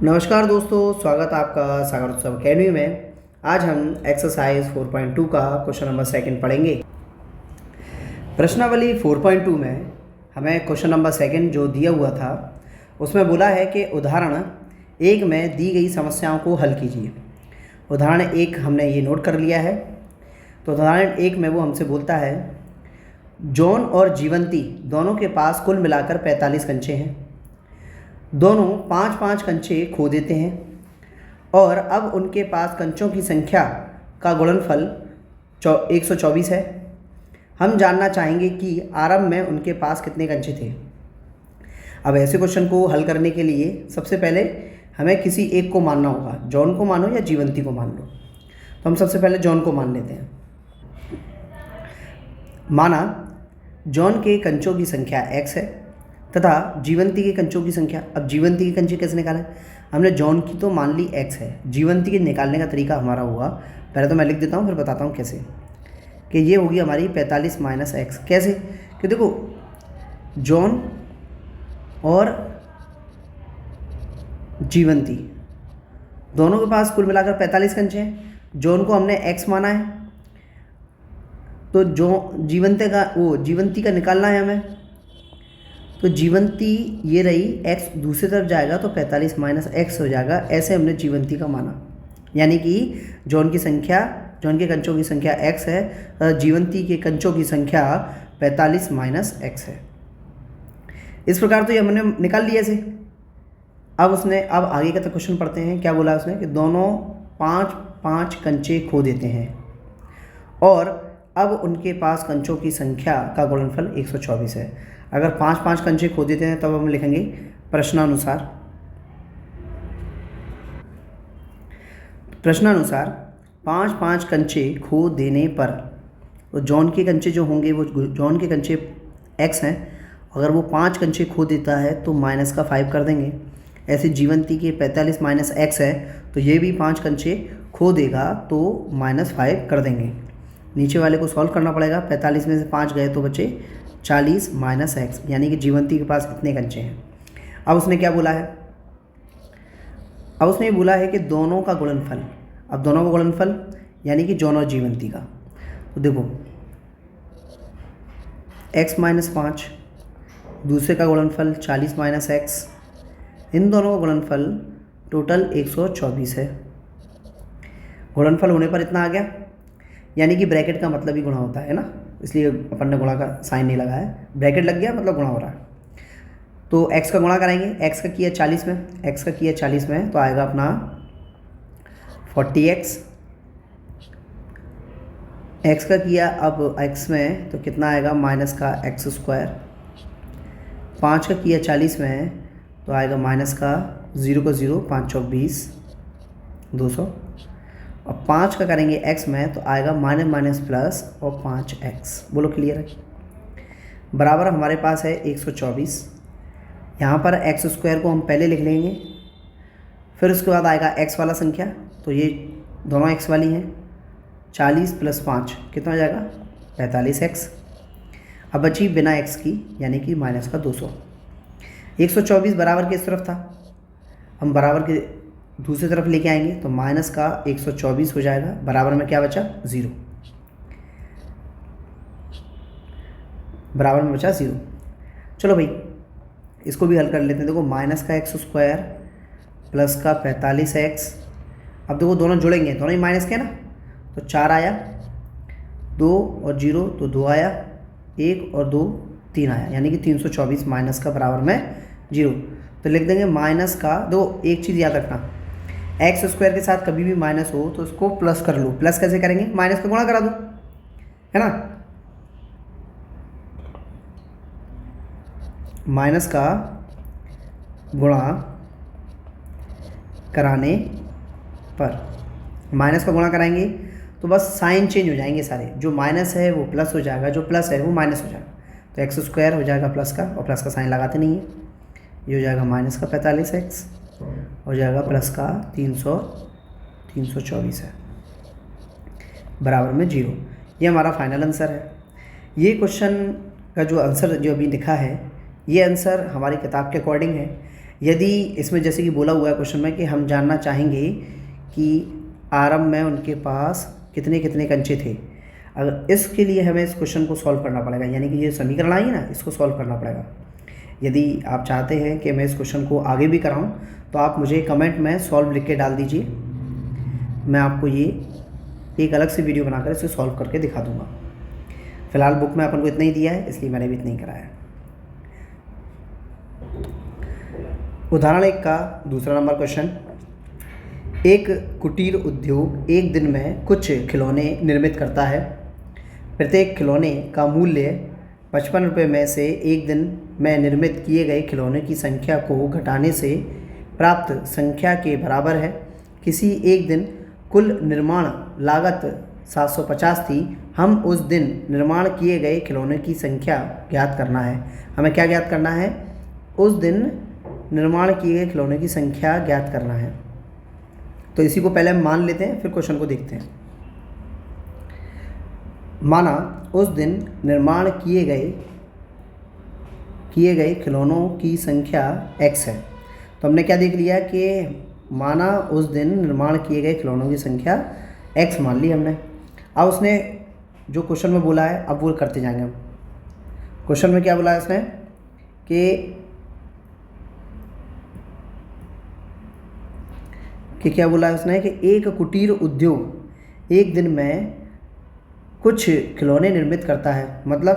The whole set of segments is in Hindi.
नमस्कार दोस्तों, स्वागत है आपका सागर उत्सव अकेडमी में। आज हम एक्सरसाइज 4.2 का क्वेश्चन नंबर सेकंड पढ़ेंगे। प्रश्नावली 4.2 में हमें क्वेश्चन नंबर सेकंड जो दिया हुआ था उसमें बोला है कि उदाहरण एक में दी गई समस्याओं को हल कीजिए। उदाहरण एक हमने ये नोट कर लिया है। तो उदाहरण एक में वो हमसे बोलता है जॉन और जीवंती दोनों के पास कुल मिलाकर 45 कंचे हैं। दोनों 5-5 कंचे खो देते हैं और अब उनके पास कंचों की संख्या का गुणनफल 124 है। हम जानना चाहेंगे कि आरंभ में उनके पास कितने कंचे थे। अब ऐसे क्वेश्चन को हल करने के लिए सबसे पहले हमें किसी एक को मानना होगा। जॉन को मानो या जीवंती को मान लो। तो हम सबसे पहले जॉन को मान लेते हैं। माना जॉन के कंचों की संख्या x है तथा जीवंती के कंचों की संख्या। अब जीवंती के कंचे कैसे निकालें? हमने जॉन की तो मान ली x है, जीवंती के निकालने का तरीका हमारा होगा, पहले तो मैं लिख देता हूँ फिर बताता हूँ कैसे। कि ये होगी हमारी 45 माइनस एक्स। कैसे? कि देखो जॉन और जीवंती दोनों के पास कुल मिलाकर 45 कंचे हैं। जॉन को हमने x माना है तो जीवंती का निकालना है हमें। तो जीवंती ये रही, x दूसरी तरफ जाएगा तो 45 माइनस एक्स हो जाएगा। ऐसे हमने जीवंती का माना, यानी कि जॉन के कंचों की संख्या x है, जीवंती के कंचों की संख्या 45 माइनस एक्स है। इस प्रकार तो ये हमने निकाल लिया ऐसे। अब आगे का तो क्वेश्चन पढ़ते हैं। क्या बोला उसने कि दोनों 5-5 कंचे खो देते हैं और अब उनके पास कंचों की संख्या का गुणनफल 124 है। अगर 5-5 कंचे खो देते हैं तब हम लिखेंगे प्रश्नानुसार 5-5 कंचे खो देने पर, तो जॉन के कंचे जो होंगे वो जॉन के कंचे x हैं। अगर वो 5 कंचे खो देता है तो माइनस का 5 कर देंगे। ऐसे जीवंती के 45 माइनस एक्स है तो ये भी 5 कंचे खो देगा तो -5 कर देंगे। नीचे वाले को सॉल्व करना पड़ेगा। 45 में से 5 गए तो बचे 40 माइनस एक्स, यानी कि जीवंती के पास कितने कंचे हैं। अब उसने क्या बोला है? अब उसने ये बोला है कि दोनों का गुणनफल। अब दोनों का गुणनफल यानी कि जॉन और जीवंती का। तो देखो x माइनस 5, दूसरे का गुणनफल 40 माइनस एक्स, इन दोनों का गुणनफल टोटल 124 है। गुणनफल होने पर इतना आ गया, यानी कि ब्रैकेट का मतलब ही गुणा होता है ना, इसलिए अपन ने गुणा का साइन नहीं लगाया। ब्रैकेट लग गया मतलब गुणा हो रहा है। तो x का गुणा कराएंगे। x का किया 40 में तो आएगा अपना 40x। x का किया अब x में तो कितना आएगा माइनस का x स्क्वायर। 5 का किया 40 में तो आएगा माइनस का 0 का 0, 5 चौक 20, 200। और 5 का करेंगे x में तो आएगा माइनस प्लस और 5x। बोलो क्लियर है? बराबर हमारे पास है 124। यहाँ पर x स्क्वायर को हम पहले लिख लेंगे, फिर उसके बाद आएगा x वाला संख्या। तो ये दोनों x वाली हैं। 40 प्लस 5 कितना हो जाएगा 45x। अब बची बिना x की, यानी कि माइनस का 200। 124 बराबर किस तरफ था, हम बराबर के दूसरी तरफ लेके आएंगे तो माइनस का 124 हो जाएगा। बराबर में क्या बचा 0, बराबर में बचा 0। चलो भाई इसको भी हल कर लेते हैं। देखो माइनस का x स्क्वायर प्लस का 45x। अब देखो दोनों जुड़ेंगे, दोनों ही माइनस के ना, तो 4 आया, 2 और 0 तो 2 आया, 1 और 2 3 आया, यानी कि 324 माइनस का बराबर में 0। तो लिख देंगे माइनस का। दो एक चीज़ याद रखना, एक्स स्क्वायर के साथ कभी भी माइनस हो तो उसको प्लस कर लो। प्लस कैसे करेंगे? माइनस का गुणा करा दो, है ना। माइनस का गुणा कराने पर, माइनस का गुणा कराएंगे तो बस साइन चेंज हो जाएंगे सारे। जो माइनस है वो प्लस हो जाएगा, जो प्लस है वो माइनस हो जाएगा। तो एक्स स्क्वायर हो जाएगा प्लस का, और प्लस का साइन लगाते नहीं है। ये हो जाएगा माइनस का 45x, हो जाएगा प्लस का 324 है, बराबर में 0। ये हमारा फाइनल आंसर है। ये क्वेश्चन का जो आंसर जो अभी लिखा है ये आंसर हमारी किताब के अकॉर्डिंग है। यदि इसमें जैसे कि बोला हुआ है क्वेश्चन में कि हम जानना चाहेंगे कि आरंभ में उनके पास कितने कितने कंचे थे, अगर इसके लिए हमें इस क्वेश्चन को सॉल्व करना पड़ेगा, यानी कि ये समीकरण आई ना, इसको सॉल्व करना पड़ेगा। यदि आप चाहते हैं कि मैं इस क्वेश्चन को आगे भी कराऊं तो आप मुझे कमेंट में सॉल्व लिख के डाल दीजिए, मैं आपको ये एक अलग से वीडियो बनाकर इसे सॉल्व करके दिखा दूंगा। फिलहाल बुक में अपन को इतना ही दिया है, इसलिए मैंने भी इतना ही कराया। उदाहरण 1 का दूसरा नंबर क्वेश्चन। एक कुटीर उद्योग एक दिन में कुछ खिलौने निर्मित करता है। प्रत्येक खिलौने का मूल्य 55 रुपये में से एक दिन में निर्मित किए गए खिलौने की संख्या को घटाने से प्राप्त संख्या के बराबर है। किसी एक दिन कुल निर्माण लागत 750 थी। हम उस दिन निर्माण किए गए खिलौने की संख्या ज्ञात करना है। हमें क्या ज्ञात करना है? उस दिन निर्माण किए गए खिलौने की संख्या ज्ञात करना है। तो इसी को पहले हम मान लेते हैं, फिर क्वेश्चन को देखते हैं। माना उस दिन निर्माण किए गए खिलौनों की संख्या x है। तो हमने क्या देख लिया कि माना उस दिन निर्माण किए गए खिलौनों की संख्या x मान ली हमने। अब उसने जो क्वेश्चन में बोला है अब वो करते जाएंगे हम। क्वेश्चन में क्या बोला है उसने कि क्या बोला है उसने कि एक कुटीर उद्योग एक दिन में कुछ खिलौने निर्मित करता है। मतलब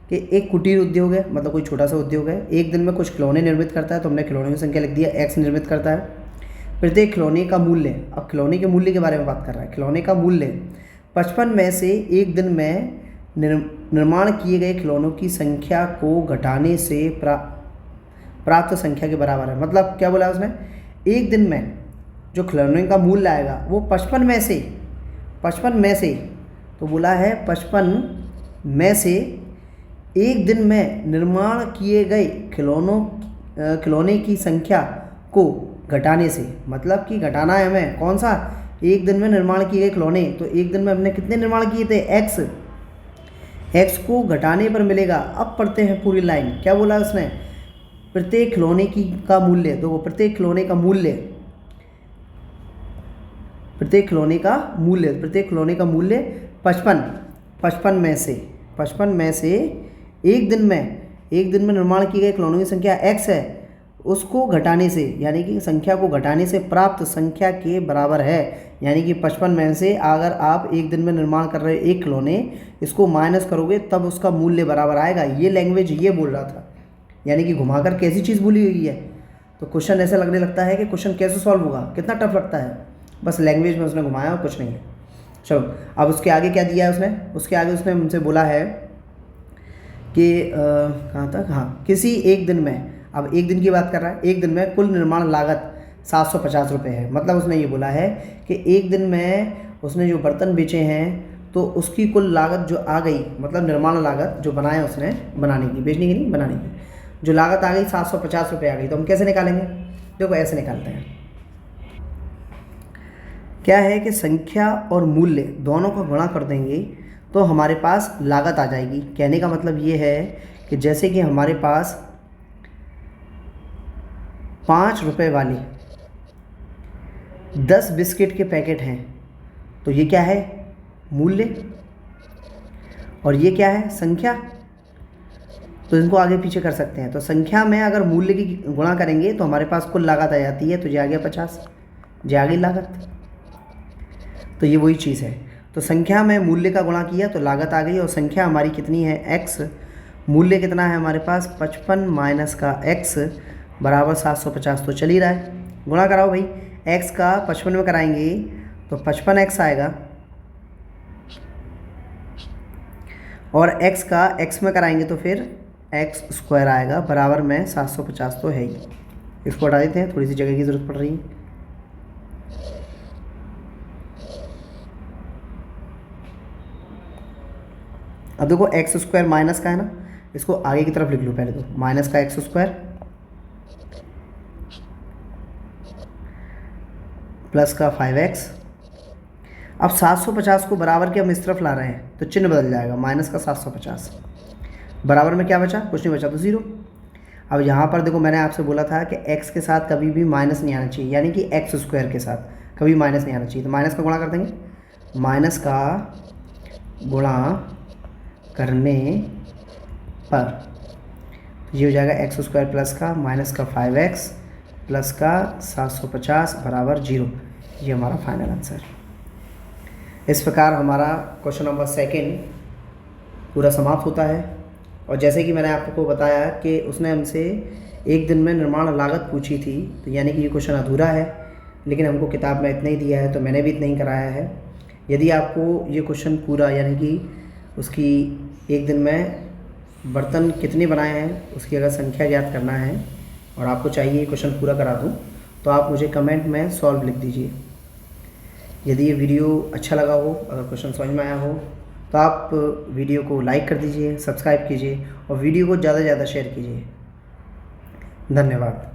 कि एक कुटीर उद्योग है, मतलब कोई छोटा सा उद्योग है, एक दिन में कुछ खिलौने निर्मित करता है। तो हमने खिलौने की संख्या लिख दिया, x निर्मित करता है। प्रत्येक खिलौने का मूल्य, अब खिलौने के मूल्य के बारे में बात कर रहा है। खिलौने का मूल्य 55 में से एक दिन में निर्माण किए गए खिलौनों की संख्या को घटाने से प्राप्त संख्या के बराबर है। मतलब क्या बोला उसने, एक दिन में जो खिलौने का मूल्य आएगा वो 55 में से तो बोला है 55 में से एक दिन में निर्माण किए गए खिलौने की संख्या को घटाने से। मतलब कि घटाना है हमें कौन सा, एक दिन में निर्माण किए गए खिलौने। तो एक दिन में हमने कितने निर्माण किए थे, x को घटाने पर मिलेगा। अब पढ़ते हैं पूरी लाइन। क्या बोला उसने, प्रत्येक खिलौने का मूल्य, तो प्रत्येक खिलौने का मूल्य 55 में से एक दिन में निर्माण किए गए खिलौनों की संख्या x है, उसको घटाने से, यानी कि संख्या को घटाने से प्राप्त संख्या के बराबर है। यानी कि 55 में से अगर आप एक दिन में निर्माण कर रहे एक खिलौने, इसको माइनस करोगे तब उसका मूल्य बराबर आएगा। ये लैंग्वेज ये बोल रहा था, यानी कि घुमाकर कैसी चीज़ बोली हुई है। तो क्वेश्चन ऐसा लगने लगता है कि क्वेश्चन कैसे सॉल्व होगा, कितना टफ लगता है। बस लैंग्वेज में उसने घुमाया और कुछ नहीं है। चलो अब उसके आगे क्या दिया है उसने, उसके आगे उसने हमसे बोला है कि कहाँ तक, हाँ, किसी एक दिन में, अब एक दिन की बात कर रहा है, एक दिन में कुल निर्माण लागत 750 रुपये है। मतलब उसने ये बोला है कि एक दिन में उसने जो बर्तन बेचे हैं तो उसकी कुल लागत जो आ गई, मतलब निर्माण लागत जो बनाया उसने, बनाने की, बेचने की नहीं, बनाने की, जो लागत आ गई 750 रुपये आ गई। तो हम कैसे निकालेंगे, देखो ऐसे निकालते हैं। क्या है कि संख्या और मूल्य दोनों का गुणा कर देंगे तो हमारे पास लागत आ जाएगी। कहने का मतलब ये है कि जैसे कि हमारे पास 5 रुपये वाले 10 बिस्किट के पैकेट हैं, तो ये क्या है, मूल्य, और ये क्या है, संख्या। तो इनको आगे पीछे कर सकते हैं। तो संख्या में अगर मूल्य की गुणा करेंगे तो हमारे पास कुल लागत आ जाती है। तो ये आ गया 50, ये आ गई लागत। तो ये वही चीज़ है। तो संख्या में मूल्य का गुणा किया तो लागत आ गई, और संख्या हमारी कितनी है, x। मूल्य कितना है हमारे पास, 55 माइनस का x बराबर 750। तो चल ही रहा है, गुणा कराओ भाई। x का 55 में कराएंगे तो 55x आएगा, और x का x में कराएंगे तो फिर x स्क्वायर आएगा, बराबर में 750 तो है ही। इसको हटा देते हैं, थोड़ी सी जगह की ज़रूरत पड़ रही है। अब देखो x स्क्वायर माइनस का है ना, इसको आगे की तरफ लिख लो पहले। तो माइनस का x स्क्वायर प्लस का 5x। अब 750 को बराबर के हम इस तरफ ला रहे हैं तो चिन्ह बदल जाएगा, माइनस का 750 बराबर में क्या बचा, कुछ नहीं बचा तो 0। अब यहाँ पर देखो मैंने आपसे बोला था कि x के साथ कभी भी माइनस नहीं आना चाहिए, यानी कि एक्स स्क्वायर के साथ कभी माइनस नहीं आना चाहिए। तो माइनस का गुणा कर देंगे, माइनस का गुणा करने पर ये हो जाएगा एक्स स्क्वायर प्लस का माइनस का 5x प्लस का 750 बराबर 0। ये हमारा फाइनल आंसर। इस प्रकार हमारा क्वेश्चन नंबर 2 पूरा समाप्त होता है। और जैसे कि मैंने आपको बताया कि उसने हमसे एक दिन में निर्माण लागत पूछी थी, तो यानी कि ये क्वेश्चन अधूरा है, लेकिन हमको किताब में इतना ही दिया है तो मैंने भी इतना ही कराया है। यदि आपको ये क्वेश्चन पूरा यानी कि उसकी एक दिन में बर्तन कितने बनाए हैं उसकी अगर संख्या ज्ञात करना है और आपको चाहिए ये क्वेश्चन पूरा करा दूँ, तो आप मुझे कमेंट में सॉल्व लिख दीजिए। यदि ये वीडियो अच्छा लगा हो, अगर क्वेश्चन समझ में आया हो, तो आप वीडियो को लाइक कर दीजिए, सब्सक्राइब कीजिए और वीडियो को ज़्यादा से ज़्यादा शेयर कीजिए। धन्यवाद।